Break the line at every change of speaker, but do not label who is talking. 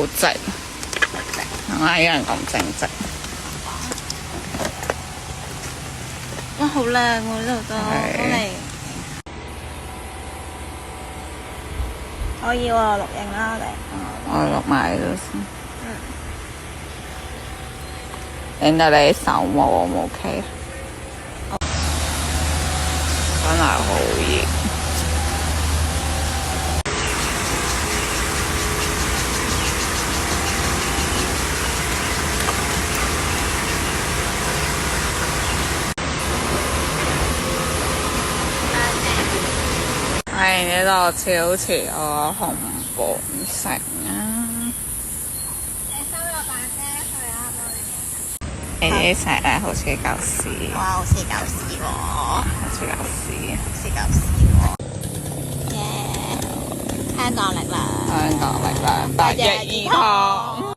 好靜，係咪有人咁正直？
哇，好靚喎！呢度都嚟，可以喎，錄影啦我哋。
我錄埋咗先。影到你手冇唔 OK？真係好熱。係呢度超似我紅本城啊！
你收咗把遮去啊，幫你。
你啲石咧好似舊屎，
哇，好似舊屎喎！
好似舊屎，
好似舊屎喎！耶！香港力量，
香港力量，8日兒童。